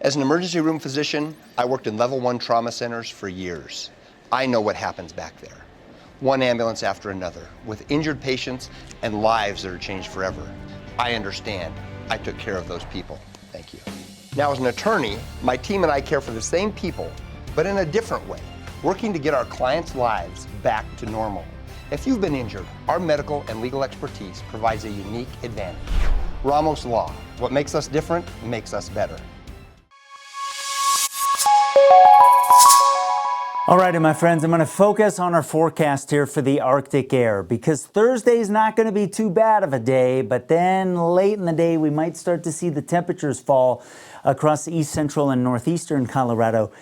As an emergency room physician, I worked in level 1 trauma centers for years. I know what happens back there. One ambulance after another, with injured patients and lives that are changed forever. I understand. I took care of those people. Thank you. Now, as an attorney, my team and I care for the same people, but in a different way, working to get our clients' lives back to normal. If you've been injured, our medical and legal expertise provides a unique advantage. Ramos Law. What makes us different makes us better. All righty, my friends, I'm going to focus on our forecast here for the Arctic air because Thursday's not going to be too bad of a day, but then late in the day we might start to see the temperatures fall across east central and northeastern Colorado.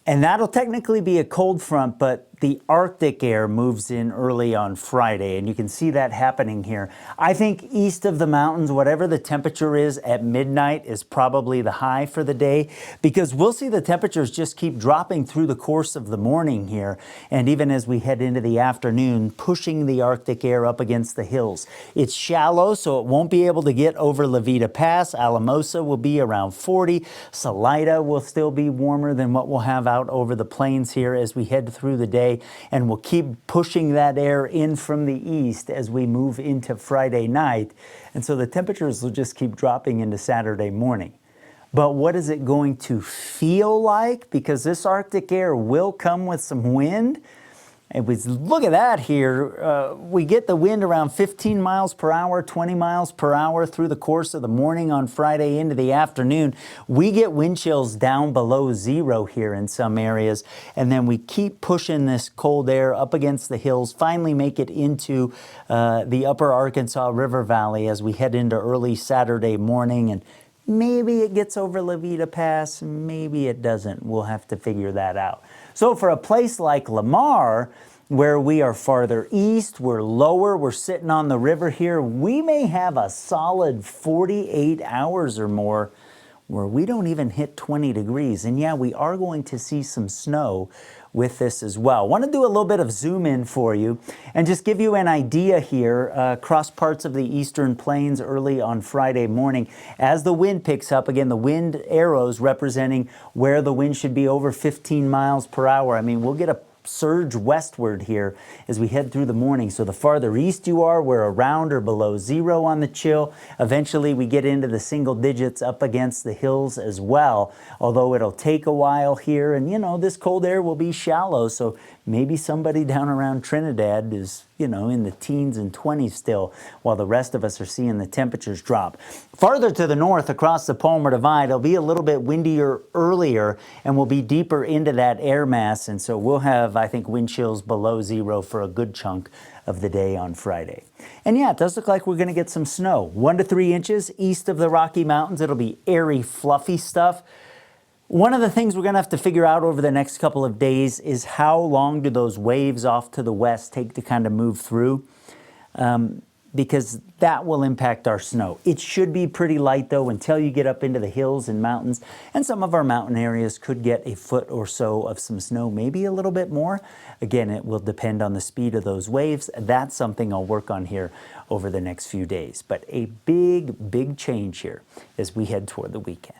And that'll technically be a cold front, but the Arctic air moves in early on Friday, and you can see that happening here. I think east of the mountains, whatever the temperature is at midnight is probably the high for the day, because we'll see the temperatures just keep dropping through the course of the morning here, and even as we head into the afternoon, pushing the Arctic air up against the hills. It's shallow, so it won't be able to get over Levita Pass. Alamosa will be around 40. Salida will still be warmer than what we'll have out over the plains here as we head through the day. And we'll keep pushing that air in from the east as we move into Friday night. And so the temperatures will just keep dropping into Saturday morning. But what is it going to feel like? Because this Arctic air will come with some wind. And we look at that here, we get the wind around 15 miles per hour, 20 miles per hour through the course of the morning on Friday into the afternoon. We get wind chills down below zero here in some areas, and then we keep pushing this cold air up against the hills, finally make it into the upper Arkansas River Valley as we head into early Saturday morning, and maybe it gets over Levita Pass, maybe it doesn't. We'll have to figure that out. So for a place like Lamar, where we are farther east, we're lower, we're sitting on the river here, we may have a solid 48 hours or more where we don't even hit 20 degrees. And yeah, we are going to see some snow with this as well. I want to do a little bit of zoom in for you and just give you an idea here across parts of the eastern plains early on Friday morning. As the wind picks up, again, the wind arrows representing where the wind should be over 15 miles per hour. I mean, we'll get a surge westward here as we head through the morning. So the farther east you are, we're around or below zero on the chill. Eventually we get into the single digits up against the hills as well, although it'll take a while here. And you know, this cold air will be shallow, so maybe somebody down around Trinidad is, you know, in the teens and 20s still, while the rest of us are seeing the temperatures drop. Farther to the north across the Palmer Divide, it'll be a little bit windier earlier and we'll be deeper into that air mass. And so we'll have, I think, wind chills below zero for a good chunk of the day on Friday. And yeah, it does look like we're going to get some snow. 1 to 3 inches east of the Rocky Mountains. It'll be airy, fluffy stuff. One of the things we're going to have to figure out over the next couple of days is how long do those waves off to the west take to kind of move through, because that will impact our snow. It should be pretty light, though, until you get up into the hills and mountains, and some of our mountain areas could get a foot or so of some snow, maybe a little bit more. Again, it will depend on the speed of those waves. That's something I'll work on here over the next few days. But a big, big change here as we head toward the weekend.